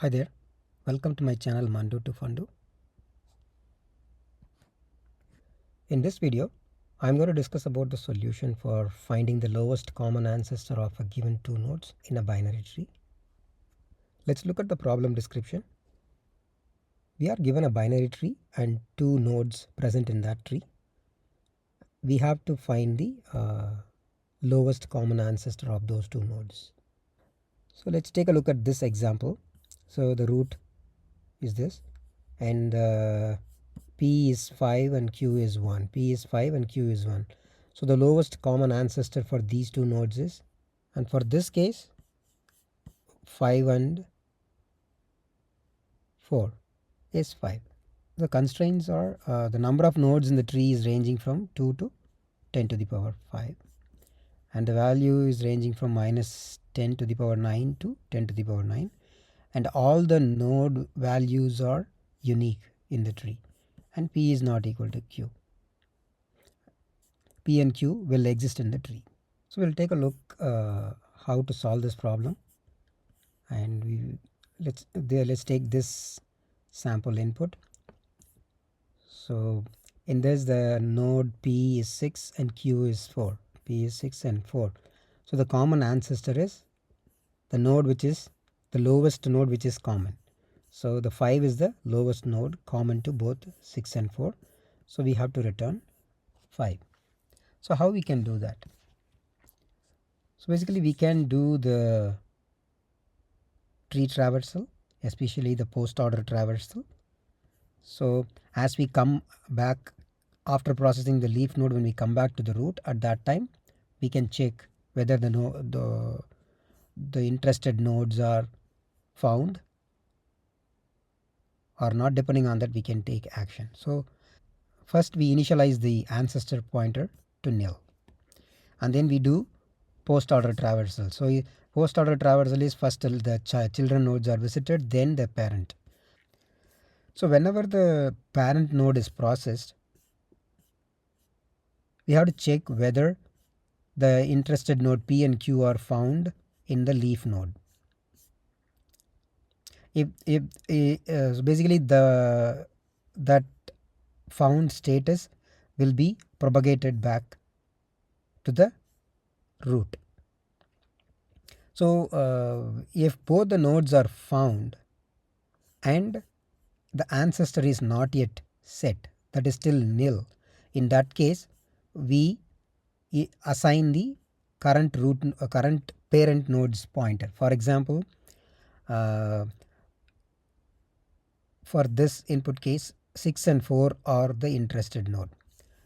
Hi there, welcome to my channel Mandu to Fundu. In this video, I'm going to discuss about the solution for finding the lowest common ancestor of a given two nodes in a binary tree. Let's look at the problem description. We are given a binary tree and two nodes present in that tree. We have to find the lowest common ancestor of those two nodes. So let's take a look at this example. So the root is this, and P is 5 and Q is 1. P is 5 and Q is 1. So the lowest common ancestor for these two nodes is, and for this case, 5 and 4 is 5. The constraints are the number of nodes in the tree is ranging from 2 to 10 to the power 5. And the value is ranging from minus 10 to the power 9 to 10 to the power 9. And all the node values are unique in the tree. And P is not equal to Q. P and Q will exist in the tree. So we'll take a look how to solve this problem, and let's take this sample input. So in this, the node P is 6 and Q is 4. P is 6 and 4. So the common ancestor is the node which is the lowest node which is common. So the 5 is the lowest node common to both 6 and 4. So we have to return 5. So how we can do that? So basically we can do the tree traversal, especially the post order traversal. So as we come back after processing the leaf node, when we come back to the root, at that time we can check whether the interested nodes are found or not. Depending on that, we can take action. So first we initialize the ancestor pointer to nil, and then we do post order traversal. So post order traversal is first the children nodes are visited, then the parent. So whenever the parent node is processed, we have to check whether the interested node P and Q are found in the leaf node. So basically that found status will be propagated back to the root. So if both the nodes are found and the ancestor is not yet set, that is still nil, in that case we assign the current current parent node's pointer. For example, for this input case, 6 and 4 are the interested node.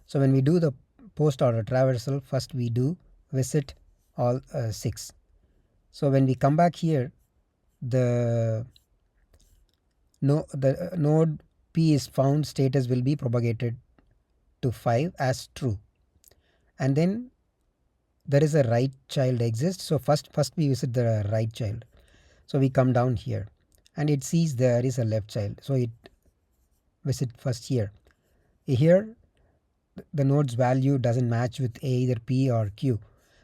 So when we do the post order traversal, first we do visit all 6. So when we come back here, the node P is found status will be propagated to 5 as true, and then there is a right child exists. So first we visit the right child. So we come down here and it sees there is a left child, so it visit first here. Here the node's value doesn't match with either P or Q,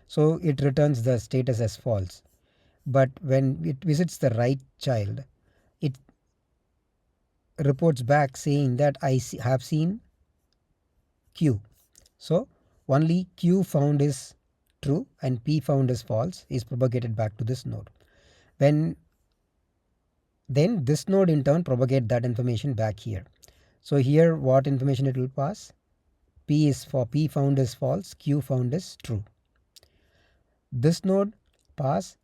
so it returns the status as false. But when it visits the right child, it reports back saying that I have seen Q. So only Q found is true and P found is false is propagated back to this node. Then this node in turn propagate that information back here. So here what information it will pass? P found is false, Q found is true. This node pass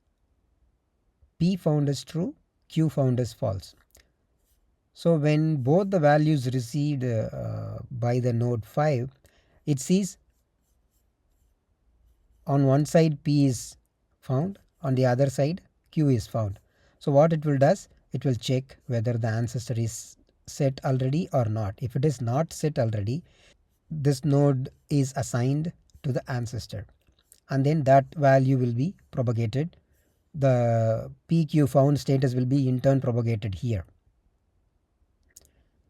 P found is true, Q found is false. So when both the values received by the node 5, it sees on one side P is found, on the other side Q is found. So what it will does, it will check whether the ancestor is set already or not. If it is not set already, this node is assigned to the ancestor, and then that value will be propagated. The PQ found status will be in turn propagated here.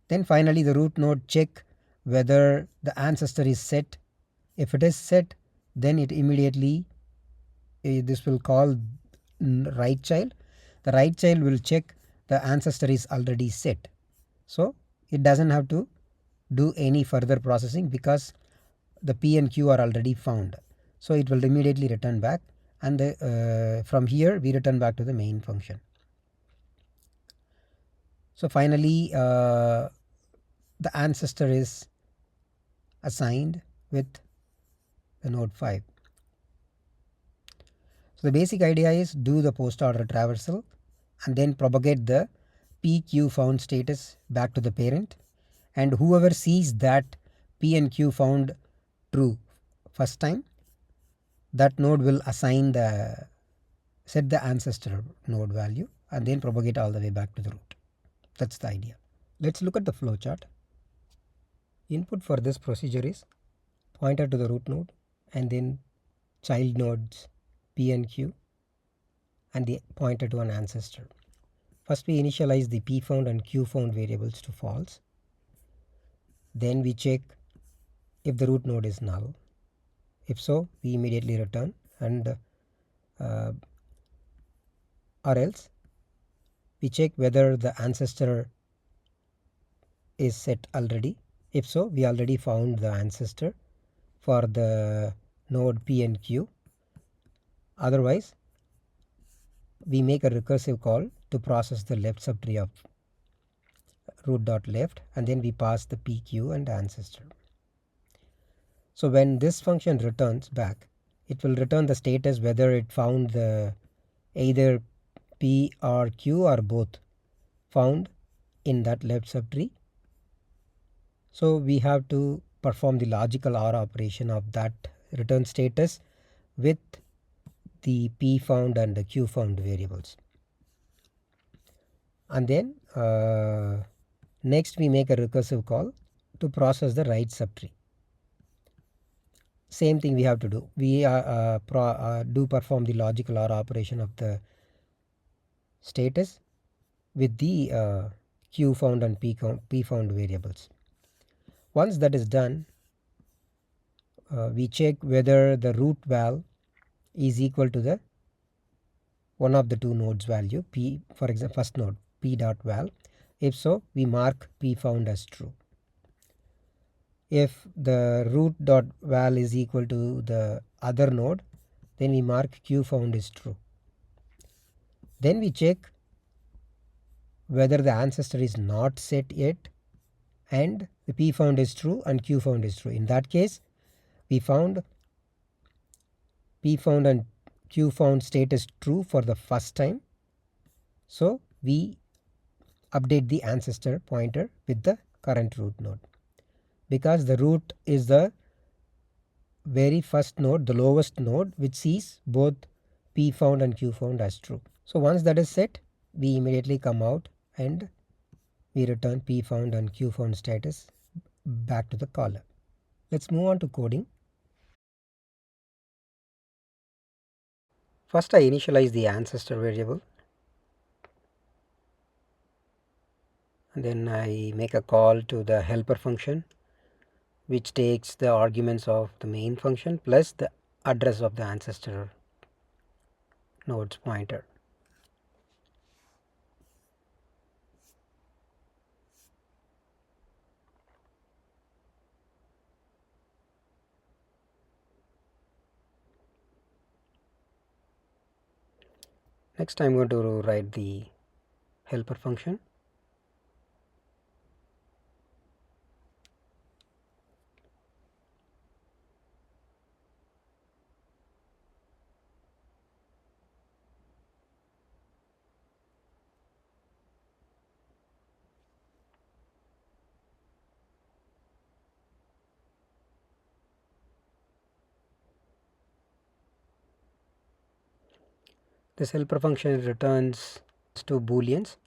Then finally the root node check whether the ancestor is set. If it is set, then it immediately this will call right child. The right child will check the ancestor is already set. So it doesn't have to do any further processing because the P and Q are already found. So it will immediately return back, and from here we return back to the main function. So finally the ancestor is assigned with the node 5. So the basic idea is do the post order traversal and then propagate the PQ found status back to the parent, and whoever sees that P and Q found true first time, that node will set the ancestor node value and then propagate all the way back to the root. That's the idea. Let's look at the flowchart. Input for this procedure is pointer to the root node and then child nodes P and Q and the pointer to an ancestor. First we initialize the P found and Q found variables to false. Then we check if the root node is null. If so, we immediately return, and or else we check whether the ancestor is set already. If so, we already found the ancestor for the node P and Q. Otherwise, we make a recursive call to process the left subtree of root.left, and then we pass the PQ and ancestor. So when this function returns back, it will return the status whether it found the either P or Q or both found in that left subtree. So we have to perform the logical OR operation of that return status with the P found and the Q found variables. And then next we make a recursive call to process the right subtree. Same thing we have to do. We do perform the logical OR operation of the status with the Q found and P found variables. Once that is done, we check whether the root val is equal to the one of the two nodes value P, for example first node P dot val. If so, we mark P found as true. If the root dot val is equal to the other node, then we mark Q found is true. Then we check whether the ancestor is not set yet and the P found is true and Q found is true. In that case, we found P found and Q found status true for the first time. So we update the ancestor pointer with the current root node, because the root is the very first node, the lowest node, which sees both P found and Q found as true. So once that is set, we immediately come out and we return P found and Q found status back to the caller. Let's move on to coding. First I initialize the ancestor variable, and then I make a call to the helper function, which takes the arguments of the main function plus the address of the ancestor node's pointer. Next I'm going to write the helper function. This helper function returns two booleans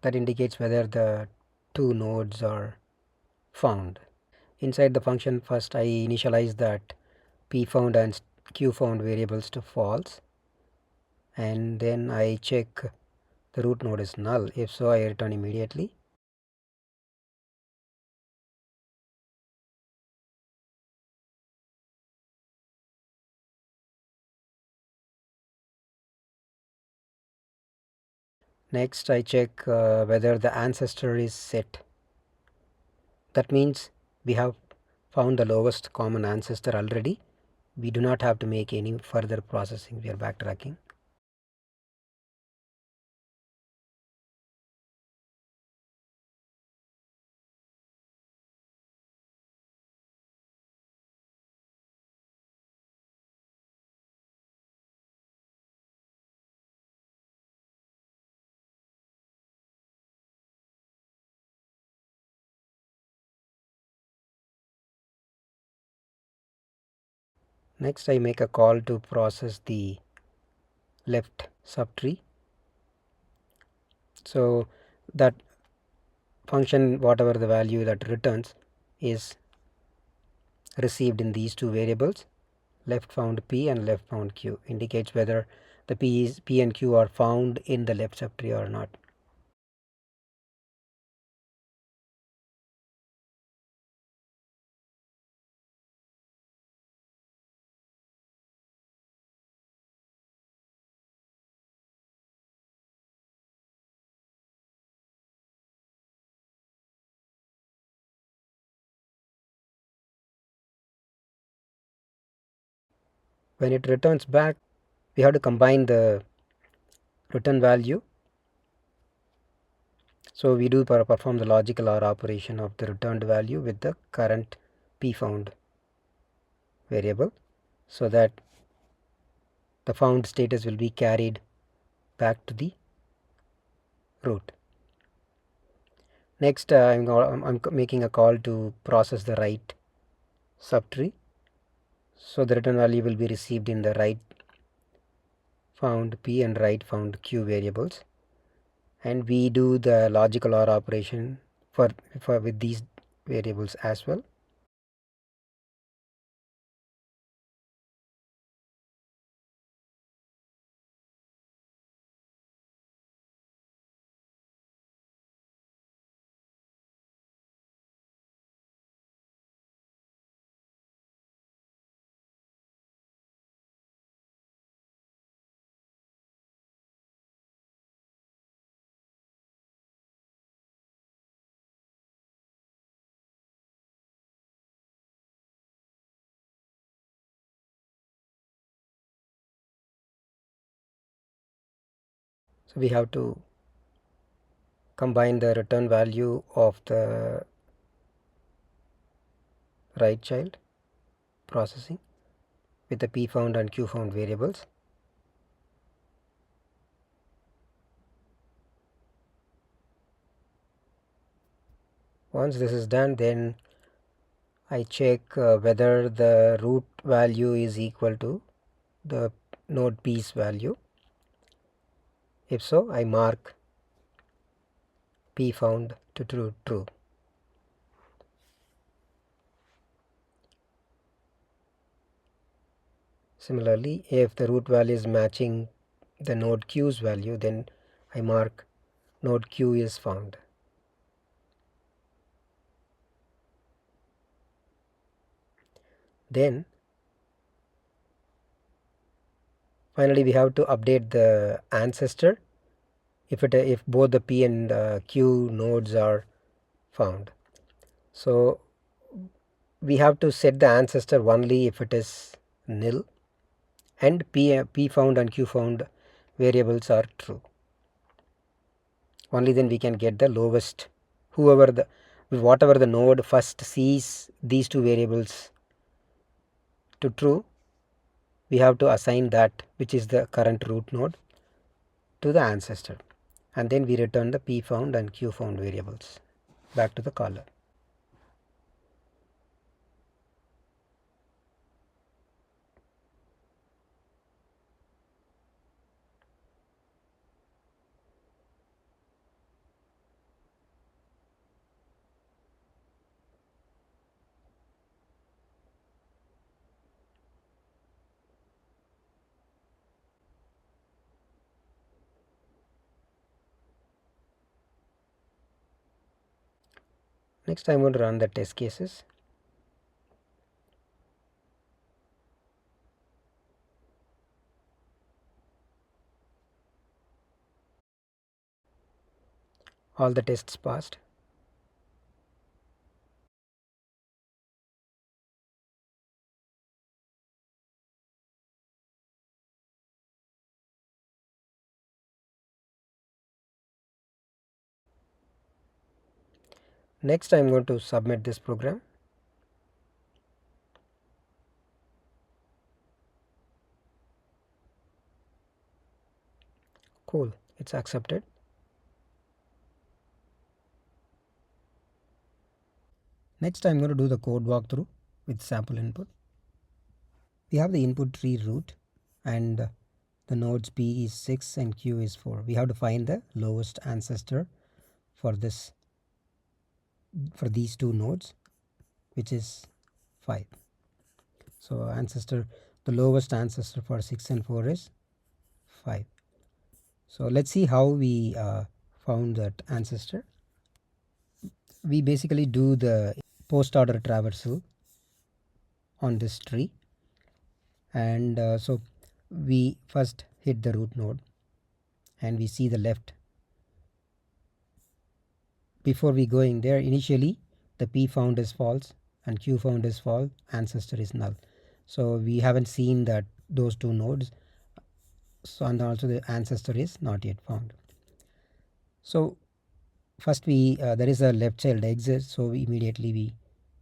that indicates whether the two nodes are found. Inside the function, first I initialize that P found and Q found variables to false, and then I check the root node is null. If so, I return immediately. Next I check whether the ancestor is set. That means we have found the lowest common ancestor already. We do not have to make any further processing. We are backtracking. Next I make a call to process the left subtree. So that function, whatever the value that returns, is received in these two variables, left found p and left found q, indicates whether the p and q are found in the left subtree or not. When it returns back, we have to combine the return value. So we do perform the logical OR operation of the returned value with the current p found variable, so that the found status will be carried back to the root. Next I'm making a call to process the right subtree. So the return value will be received in the right found p and right found q variables, and we do the logical OR operation for with these variables as well. So we have to combine the return value of the right child processing with the p found and q found variables. Once this is done, then I check whether the root value is equal to the node p's value. If so, I mark p found to true. Similarly, if the root value is matching the node q's value, then I mark node q is found. Then finally we have to update the ancestor if both the p and q nodes are found. So we have to set the ancestor only if it is nil and p found and q found variables are true. Only then we can get the lowest, whatever the node first sees these two variables to true, we have to assign that, which is the current root node, to the ancestor, and then we return the p found and q found variables back to the caller. Next I'm going to run the test cases. All the tests passed. Next I'm going to submit this program. Cool, it's accepted. Next I'm going to do the code walkthrough with sample input. We have the input tree root and the nodes P is 6 and Q is 4. We have to find the lowest ancestor for these two nodes, which is 5. So the lowest ancestor for 6 and 4 is 5. So let's see how we found that ancestor. We basically do the post order traversal on this tree, and so we first hit the root node and we see the left. Before we going there, initially the P found is false and Q found is false, ancestor is null. So we haven't seen that those two nodes, so and also the ancestor is not yet found. So first there is a left child exists, so immediately we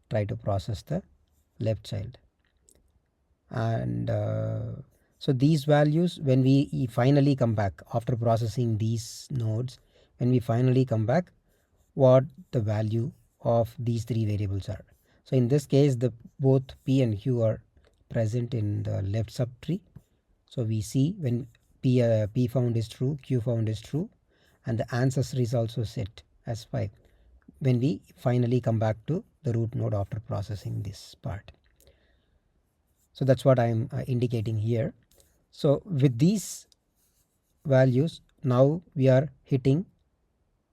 try to process the left child. And so these values, when we finally come back after processing these nodes, when we finally come back, what the value of these three variables are. So in this case, both P and Q are present in the left subtree. So we see when P found is true, Q found is true, and the ancestor is also set as 5 when we finally come back to the root node after processing this part. So that's what I'm indicating here. So with these values, now we are hitting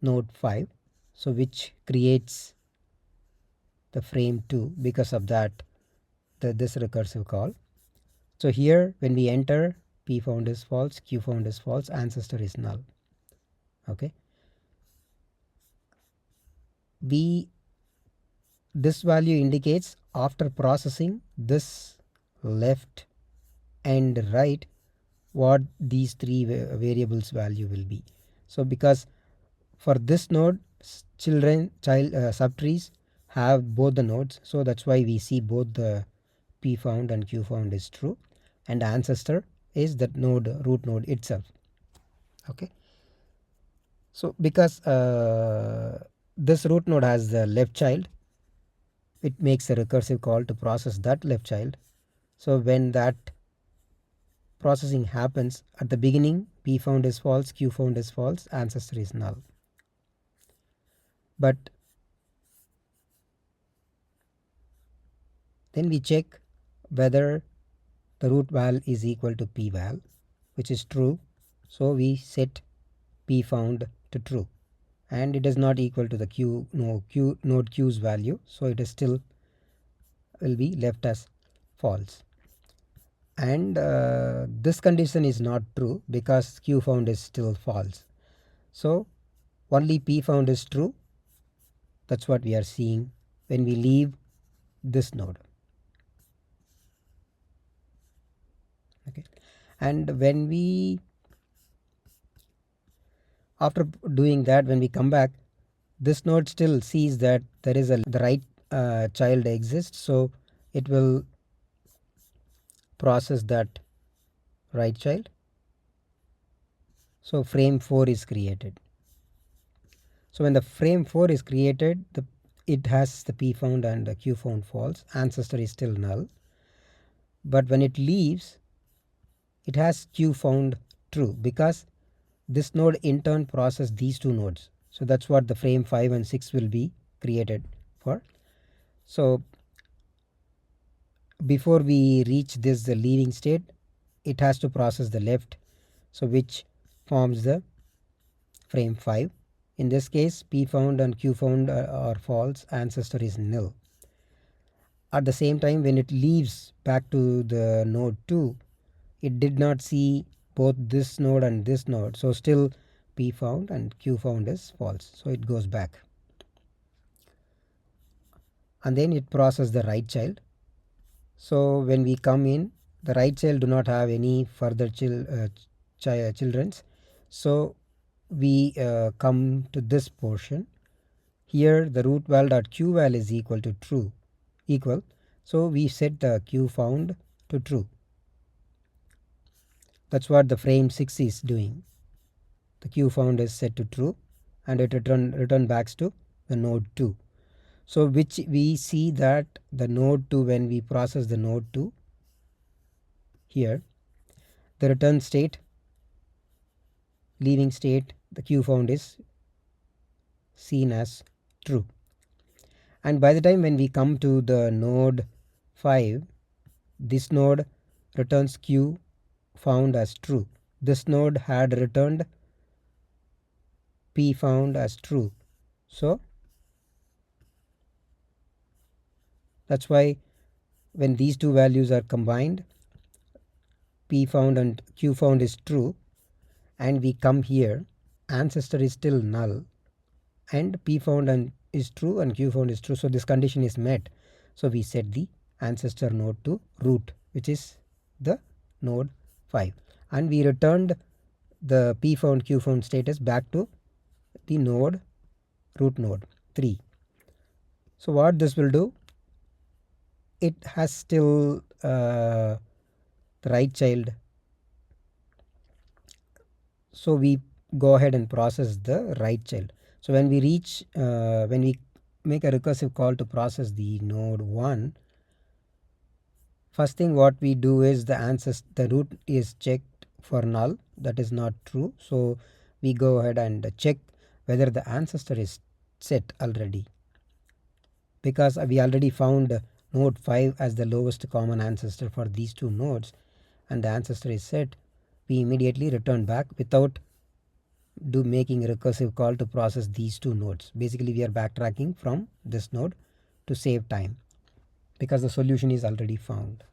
node 5, so which creates the frame 2 because of that this recursive call. So here when we enter, P found is false, Q found is false, ancestor is null. Okay, this value indicates after processing this left and right what these three variables value will be. So because for this node child subtrees have both the nodes, so that's why we see both the P found and Q found is true, and ancestor is that node root node itself. Okay, so because this root node has the left child, it makes a recursive call to process that left child. So when that processing happens at the beginning, P found is false, Q found is false, ancestor is null. But then we check whether the root val is equal to P val, which is true. So we set P found to true, and it is not equal to the node Q's value, so it is still will be left as false. And this condition is not true because Q found is still false. So only P found is true. That's what we are seeing when we leave this node. Okay, and when we after doing that, when we come back, this node still sees that there is the right child exists, so it will process that right child. So frame 4 is created. So when the frame 4 is created, it has the P found and the Q found false, ancestor is still null. But when it leaves, it has Q found true because this node in turn process these two nodes. So that's what the frame 5 and 6 will be created for. So before we reach this leaving state, it has to process the left, so which forms the frame 5. In this case, P found and Q found are false, ancestor is null. At the same time, when it leaves back to the node 2, it did not see both this node and this node, so still p found and q found is false, so it goes back. And then it processes the right child. So when we come in, the right child do not have any further childrens. So we come to this portion. Here the root val.qval is equal to true, equal. So we set the q found to true. That's what the frame 6 is doing. The q found is set to true and it return backs to the node 2. So which we see that the node 2, when we process the node 2 here, the return state, leaving state, the q found is seen as true. And by the time when we come to the node 5, this node returns q found as true. This node had returned p found as true. So that's why when these two values are combined, p found and q found is true, and we come here, ancestor is still null and p found and is true and q found is true. So this condition is met. So we set the ancestor node to root, which is the node 5, and we returned the p found q found status back to the node root node 3. So what this will do, it has still the right child. So we go ahead and process the right child. So when we reach, when we make a recursive call to process the node 1, first thing what we do is the root is checked for null, that is not true. So we go ahead and check whether the ancestor is set already, because we already found node 5 as the lowest common ancestor for these two nodes and the ancestor is set. We immediately return back without making a recursive call to process these two nodes. Basically we are backtracking from this node to save time because the solution is already found.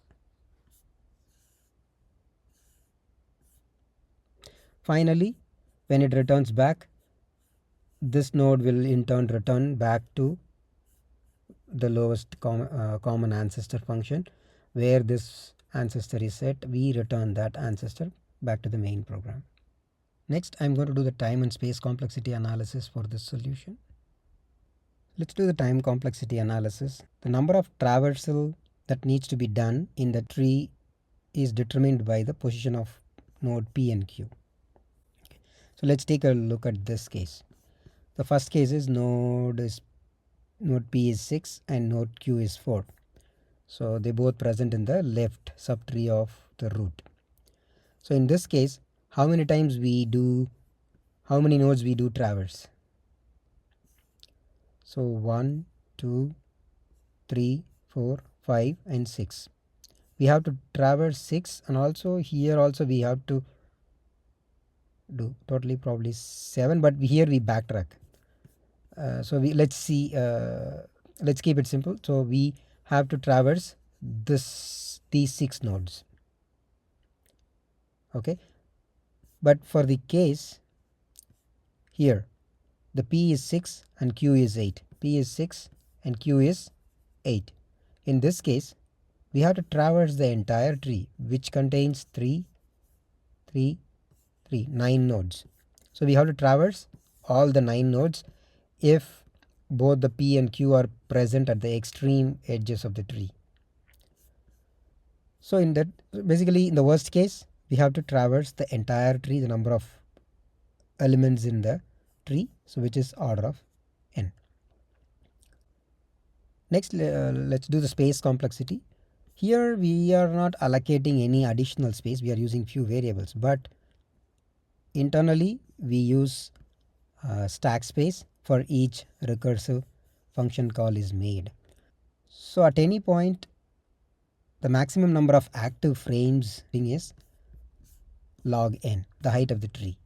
Finally, when it returns back, this node will in turn return back to the lowest common ancestor function. Where this ancestor is set, we return that ancestor back to the main program. Next, I'm going to do the time and space complexity analysis for this solution. Let's do the time complexity analysis. The number of traversal that needs to be done in the tree is determined by the position of node P and Q. Okay. So let's take a look at this case. The first case is node P is 6 and node Q is 4. So they both present in the left subtree of the root. So in this case, how many nodes we do traverse? So 1, 2, 3, 4, 5 and 6. We have to traverse 6, and also here also we have to do totally probably 7, but here we backtrack. So let's see, let's keep it simple. So we have to traverse these 6 nodes. Okay, but for the case here, the P is 6 and Q is 8. P is 6 and Q is 8. In this case, we have to traverse the entire tree, which contains 9 nodes. So we have to traverse all the 9 nodes if both the P and Q are present at the extreme edges of the tree. So in that, basically in the worst case, we have to traverse the entire tree, the number of elements in the tree, so which is order of n. Next, let's do the space complexity. Here we are not allocating any additional space, we are using few variables, but internally we use stack space for each recursive function call is made. So at any point, the maximum number of active frames is log n, the height of the tree.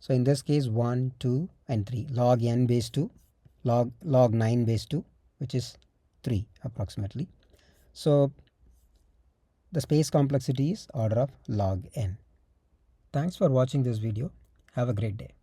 So in this case 1, 2 and 3, log n base 2, log 9 base 2, which is 3 approximately. So the space complexity is order of log n. Thanks for watching this video. Have a great day.